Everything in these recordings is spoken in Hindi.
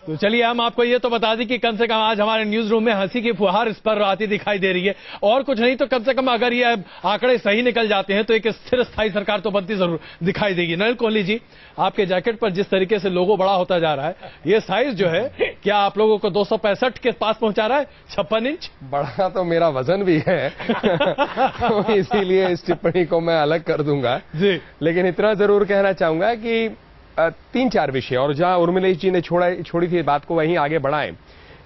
तो चलिए हम आपको ये तो बता दें कि कम से कम आज हमारे न्यूज रूम में हंसी की फुहार इस पर आती दिखाई दे रही है, और कुछ नहीं तो कम से कम अगर ये आंकड़े सही निकल जाते हैं तो एक स्थिर स्थायी सरकार तो बनती जरूर दिखाई देगी। नलिन कोहली जी, आपके जैकेट पर जिस तरीके से लोगो बड़ा होता जा रहा है, ये साइज जो है क्या आप लोगों को 265 के पास पहुंचा रहा है? 56 इंच बड़ा तो मेरा वजन भी है तो इसीलिए इस टिप्पणी को मैं अलग कर दूंगा जी। लेकिन इतना जरूर कहना चाहूंगा कि 3-4 विषय, और जहां उर्मिलेश जी ने छोड़ी थी बात को वहीं आगे बढ़ाएं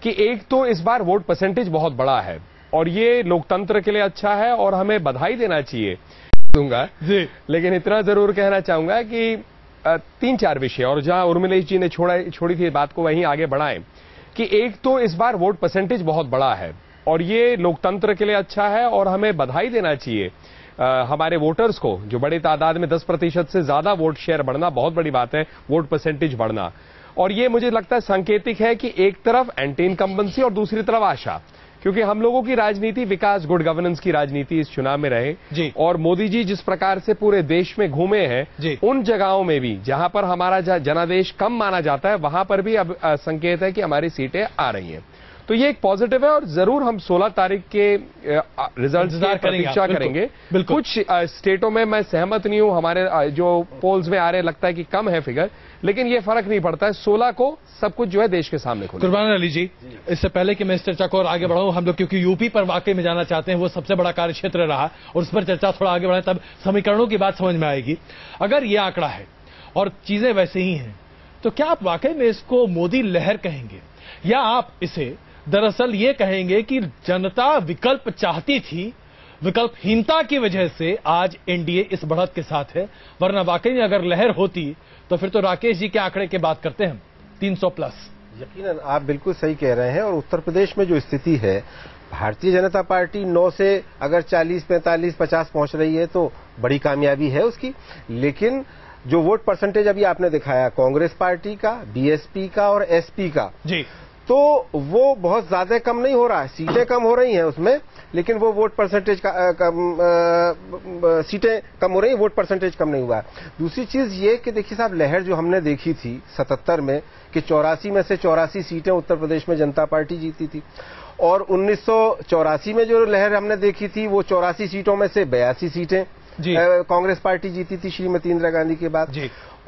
कि एक तो इस बार वोट परसेंटेज बहुत बड़ा है और ये लोकतंत्र के लिए अच्छा है और हमें बधाई देना चाहिए दूंगा जी। लेकिन इतना जरूर कहना चाहूंगा कि 3-4 विषय, और जहां उर्मिलेश जी ने छोड़ी थी बात को वहीं आगे बढ़ाएं कि एक तो इस बार वोट परसेंटेज बहुत बड़ा है और ये लोकतंत्र के लिए अच्छा है और हमें बधाई देना चाहिए हमारे वोटर्स को, जो बड़ी तादाद में 10% से ज्यादा वोट शेयर बढ़ना बहुत बड़ी बात है, वोट परसेंटेज बढ़ना। और ये मुझे लगता है सांकेतिक है कि एक तरफ एंटी इनकम्बेंसी और दूसरी तरफ आशा, क्योंकि हम लोगों की राजनीति विकास गुड गवर्नेंस की राजनीति इस चुनाव में रहे जी। और मोदी जी जिस प्रकार से पूरे देश में घूमे हैं उन जगहों में भी जहां पर हमारा जनादेश कम माना जाता है वहां पर भी अब संकेत है कि हमारी सीटें आ रही हैं। तो ये एक पॉजिटिव है और जरूर हम 16 तारीख के रिजल्ट की प्रतीक्षा करेंगे। कुछ स्टेटों में मैं सहमत नहीं हूं, हमारे जो पोल्स में आ रहे लगता है कि कम है फिगर, लेकिन ये फर्क नहीं पड़ता है। 16 को सब कुछ जो है देश के सामने खोले। कुर्बान अली जी, इससे पहले कि मैं इस चर्चा को और आगे बढ़ाऊं, हम लोग क्योंकि यूपी पर वाकई में जाना चाहते हैं, वो सबसे बड़ा कार्य क्षेत्र रहा और उस पर चर्चा थोड़ा आगे बढ़ाएं तब समीकरणों की बात समझ में आएगी। अगर ये आंकड़ा है और चीजें वैसे ही हैं तो क्या आप वाकई में इसको मोदी लहर कहेंगे, या आप इसे दरअसल ये कहेंगे कि जनता विकल्प चाहती थी, विकल्पहीनता की वजह से आज एनडीए इस बढ़त के साथ है, वरना वाकई में अगर लहर होती तो फिर तो राकेश जी के आंकड़े की बात करते हैं 300 प्लस। यकीनन आप बिल्कुल सही कह रहे हैं। और उत्तर प्रदेश में जो स्थिति है, भारतीय जनता पार्टी 9 से अगर 40, 45, 50 पहुंच रही है तो बड़ी कामयाबी है उसकी। लेकिन जो वोट परसेंटेज अभी आपने दिखाया कांग्रेस पार्टी का, बीएसपी का और एसपी का जी, तो वो बहुत ज्यादा कम नहीं हो रहा है। सीटें कम हो रही हैं उसमें, लेकिन वो वोट परसेंटेज सीटें कम हो रही हैं, वोट परसेंटेज कम नहीं हुआ है। दूसरी चीज ये कि देखिए साहब, लहर जो हमने देखी थी 77 में कि 84 में से 84 सीटें उत्तर प्रदेश में जनता पार्टी जीती थी, और 1984 में जो लहर हमने देखी थी वो 84 सीटों में से 82 सीटें कांग्रेस पार्टी जीती थी श्रीमती इंदिरा गांधी के बाद।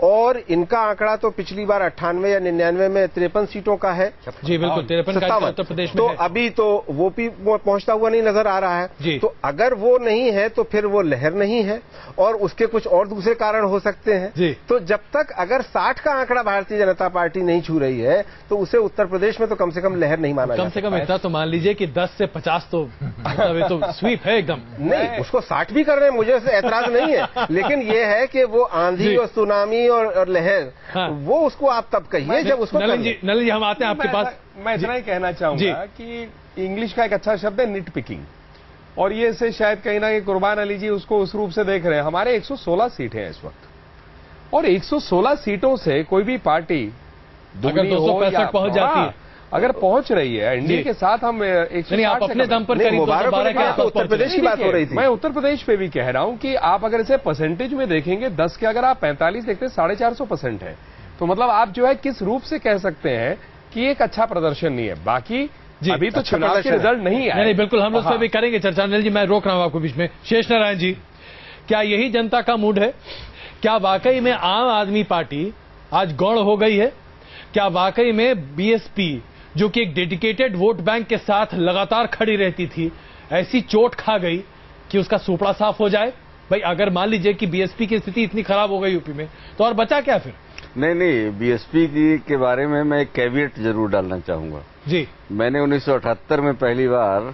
और इनका आंकड़ा तो पिछली बार 98 या 99 में 53 सीटों का है। जी बिल्कुल, 53 का उत्तर प्रदेश में तो अभी तो वो भी पहुंचता हुआ नहीं नजर आ रहा है। तो अगर वो नहीं है तो फिर वो लहर नहीं है और उसके कुछ और दूसरे कारण हो सकते हैं। तो जब तक अगर 60 का आंकड़ा भारतीय जनता पार्टी नहीं छू रही है तो उसे उत्तर प्रदेश में तो कम से कम लहर नहीं माना कम से कम इतना तो मान लीजिए कि 10 से 50 तो तो स्वीप है एकदम। नहीं, उसको 60 भी कर रहे हैं, मुझे ऐतराज नहीं है, लेकिन ये है कि वो आंधी और सुनामी और लहर, वो उसको आप तब कहिए जब उसको। नलिन जी हम आते हैं आपके पास। मैं इतना ही कहना चाहूंगा कि इंग्लिश का एक अच्छा शब्द है निट पिकिंग, और ये से शायद कहीं ना कहीं कुर्बान अली जी उसको उस रूप से देख रहे हैं। हमारे 116 सीटें हैं इस वक्त, और 116 सीटों से कोई भी पार्टी अगर 265 पहुंच जाती है, अगर पहुंच रही है एनडीए के साथ, हम 160 अपने दम पर करीब उत्तर प्रदेश की बात हो रही थी। मैं उत्तर प्रदेश पे भी कह रहा हूं कि आप अगर इसे परसेंटेज में देखेंगे 10 के अगर आप 45 देखते हैं 450% है, तो मतलब आप जो है किस रूप से कह सकते हैं कि एक अच्छा प्रदर्शन नहीं है। बाकी अभी तो चुनाव के रिजल्ट नहीं आए। नहीं बिल्कुल, हम लोग भी करेंगे चर्चा। अनिल जी मैं रोक रहा हूं आपको बीच में। शेष नारायण जी, क्या यही जनता का मूड है? क्या वाकई में आम आदमी पार्टी आज गौण हो गई है? क्या वाकई में बीएसपी जो कि एक डेडिकेटेड वोट बैंक के साथ लगातार खड़ी रहती थी, ऐसी चोट खा गई कि उसका सुपड़ा साफ हो जाए? भाई अगर मान लीजिए कि बीएसपी की स्थिति इतनी खराब हो गई यूपी में, तो और बचा क्या फिर? नहीं, बीएसपी के बारे में मैं एक कैविएट जरूर डालना चाहूंगा जी। मैंने 1978 में पहली बार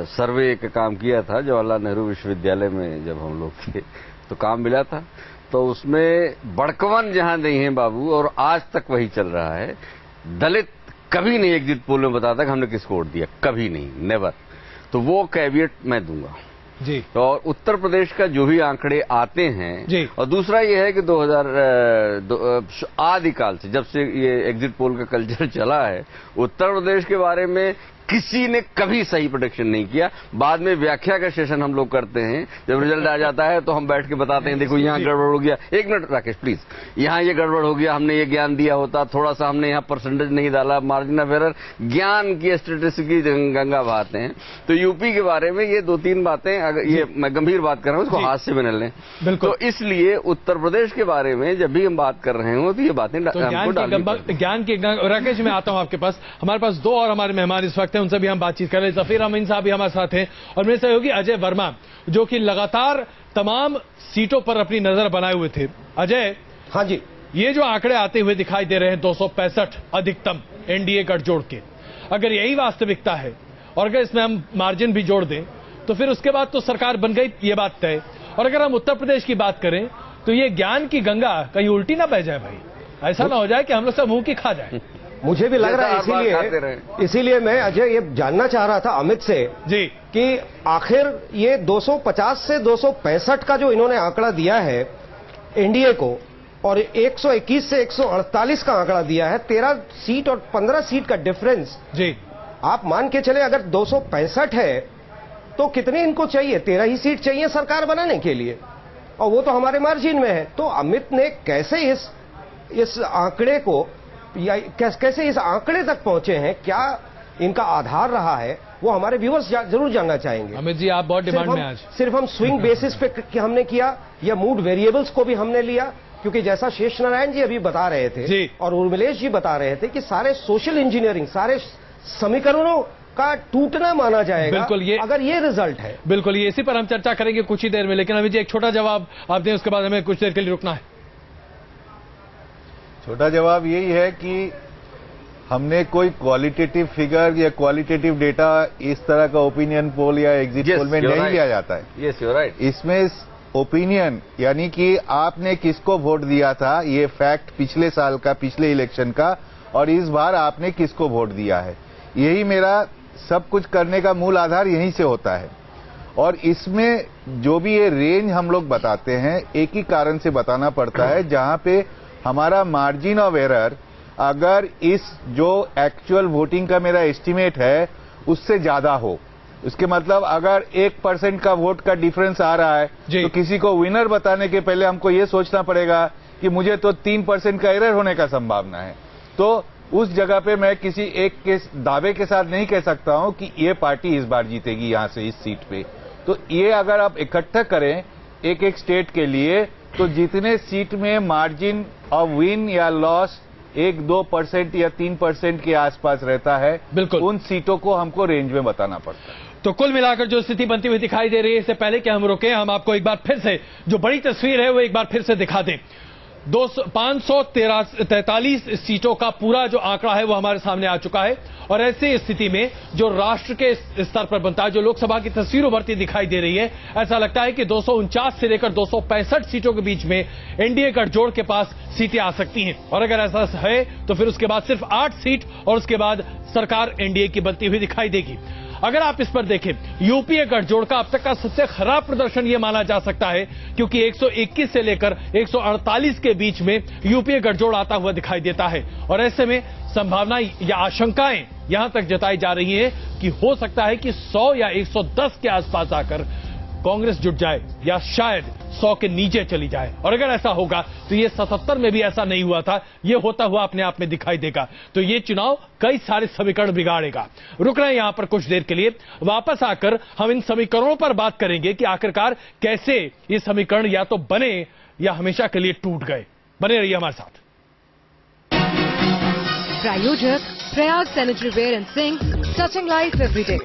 सर्वे का काम किया था जवाहरलाल नेहरू विश्वविद्यालय में, जब हम लोग थे तो काम मिला था। तो उसमें बड़कवन जहां नहीं है बाबू, और आज तक वही चल रहा है, दलित कभी नहीं एग्जिट पोल में बताता कि हमने किसको वोट दिया, कभी नहीं, नेवर। तो वो कैविएट मैं दूंगा जी। तो और उत्तर प्रदेश का जो भी आंकड़े आते हैं जी, और दूसरा ये है कि 2000 आदिकाल से जब से ये एग्जिट पोल का कल्चर चला है, उत्तर प्रदेश के बारे में किसी ने कभी सही प्रोडिक्शन नहीं किया। बाद में व्याख्या का सेशन हम लोग करते हैं, जब रिजल्ट आ जाता है तो हम बैठ के बताते हैं देखो यहाँ गड़बड़ हो गया। एक मिनट राकेश प्लीज, यहाँ ये गड़बड़ हो गया, हमने ये ज्ञान दिया होता, थोड़ा सा हमने यहाँ परसेंटेज नहीं डाला, मार्जिन ऑफ एरर, ज्ञान की स्टेटिस्टिक्स की गंगा बहाते हैं। तो यूपी के बारे में ये 2-3 बातें, अगर ये मैं गंभीर बात कर रहा हूँ, इसको हाथ से भी न लें। तो इसलिए उत्तर प्रदेश के बारे में जब भी हम बात कर रहे हो तो ये बातें ज्ञान की राकेश मैं आता हूँ आपके पास। हमारे पास 2 और हमारे मेहमान इस वक्त हैं, उनसे भी हम बातचीत कर रहे हैं। जफीर अमीन साहब भी हमारे साथ हैं और मेरे सहयोगी अजय वर्मा, जो कि लगातार तमाम सीटों पर अपनी नजर बनाए हुए थे। अजय, हाँ जी, ये जो आंकड़े आते हुए दिखाई दे रहे हैं 265 अधिकतम एनडीए गठजोड़ के, अगर यही वास्तविकता है और अगर इसमें हम मार्जिन भी जोड़ दें तो फिर उसके बाद तो सरकार बन गई, ये बात तय। और अगर हम उत्तर प्रदेश की बात करें तो ये ज्ञान की गंगा कहीं उल्टी ना बह जाए भाई, ऐसा ना हो जाए कि हम लोग सब मुंह की खा जाए। मुझे भी लग रहा है, इसीलिए मैं अजय ये जानना चाह रहा था अमित से जी कि आखिर ये 250 से 265 का जो इन्होंने आंकड़ा दिया है एनडीए को और 121 से 148 का आंकड़ा दिया है, 13 सीट और 15 सीट का डिफरेंस जी, आप मान के चले अगर 265 है तो कितने इनको चाहिए? 13 ही सीट चाहिए सरकार बनाने के लिए और वो तो हमारे मार्जिन में है। तो अमित ने कैसे इस आंकड़े को या कैसे इस आंकड़े तक पहुंचे हैं, क्या इनका आधार रहा है, वो हमारे व्यूअर्स जरूर जानना चाहेंगे। अमित जी आप बहुत डिमांड में आज। सिर्फ हम स्विंग बेसिस पे हमने किया या मूड वेरिएबल्स को भी हमने लिया? क्योंकि जैसा शेष नारायण जी अभी बता रहे थे और उर्मिलेश जी बता रहे थे कि सारे सोशल इंजीनियरिंग, सारे समीकरणों का टूटना माना जाएगा बिल्कुल अगर ये रिजल्ट है। बिल्कुल, ये इसी पर हम चर्चा करेंगे कुछ ही देर में, लेकिन अमित जी एक छोटा जवाब आप दें, उसके बाद हमें कुछ देर के लिए रुकना है। छोटा जवाब यही है कि हमने कोई क्वालिटेटिव फिगर या क्वालिटेटिव डेटा इस तरह का ओपिनियन पोल या एग्जिट पोल में नहीं लिया जाता है। Yes, you right. इसमें ओपिनियन यानी कि आपने किसको वोट दिया था, ये फैक्ट पिछले साल का, पिछले इलेक्शन का, और इस बार आपने किसको वोट दिया है, यही मेरा सब कुछ करने का मूल आधार यहीं से होता है। और इसमें जो भी ये रेंज हम लोग बताते हैं, एक ही कारण से बताना पड़ता है, जहां पे हमारा मार्जिन ऑफ एरर अगर इस जो एक्चुअल वोटिंग का मेरा एस्टीमेट है उससे ज्यादा हो, उसके मतलब अगर 1% का वोट का डिफरेंस आ रहा है तो किसी को विनर बताने के पहले हमको ये सोचना पड़ेगा कि मुझे तो 3% का एरर होने का संभावना है। तो उस जगह पे मैं किसी एक के दावे के साथ नहीं कह सकता हूं कि ये पार्टी इस बार जीतेगी यहां से इस सीट पे। तो ये अगर आप इकट्ठा करें एक एक स्टेट के लिए, तो जितने सीट में मार्जिन ऑफ विन या लॉस 1-2% या 3% के आसपास रहता है, बिल्कुल उन सीटों को हमको रेंज में बताना पड़ता है। तो कुल मिलाकर जो स्थिति बनती हुई दिखाई दे रही है, इससे पहले कि हम रुके, हम आपको एक बार फिर से जो बड़ी तस्वीर है वो एक बार फिर से दिखा दें। 543 सीटों का पूरा जो आंकड़ा है वो हमारे सामने आ चुका है और ऐसी स्थिति में जो राष्ट्र के स्तर पर बनता है, जो लोकसभा की तस्वीर उभरती दिखाई दे रही है, ऐसा लगता है कि 249 से लेकर 265 सीटों के बीच में एनडीए गठजोड़ के पास सीटें आ सकती हैं। और अगर ऐसा है तो फिर उसके बाद सिर्फ 8 सीट और उसके बाद सरकार एनडीए की बनती हुई दिखाई देगी। अगर आप इस पर देखें, यूपीए गठजोड़ का अब तक का सबसे खराब प्रदर्शन यह माना जा सकता है, क्योंकि 121 से लेकर 148 के बीच में यूपीए गठजोड़ आता हुआ दिखाई देता है। और ऐसे में संभावनाएं या आशंकाएं यहां तक जताई जा रही है कि हो सकता है कि 100 या 110 के आसपास आकर कांग्रेस जुट जाए या शायद 100 के नीचे चली जाए। और अगर ऐसा होगा तो ये 77 में भी ऐसा नहीं हुआ था, ये होता हुआ अपने आप में दिखाई देगा। तो ये चुनाव कई सारे समीकरण बिगाड़ेगा। रुक रहे हैं यहां पर कुछ देर के लिए, वापस आकर हम इन समीकरणों पर बात करेंगे कि आखिरकार कैसे ये समीकरण या तो बने या हमेशा के लिए टूट गए। बने रहिए हमारे साथ। प्रायोजक Prayag sanitary ware and sink, touching life every day.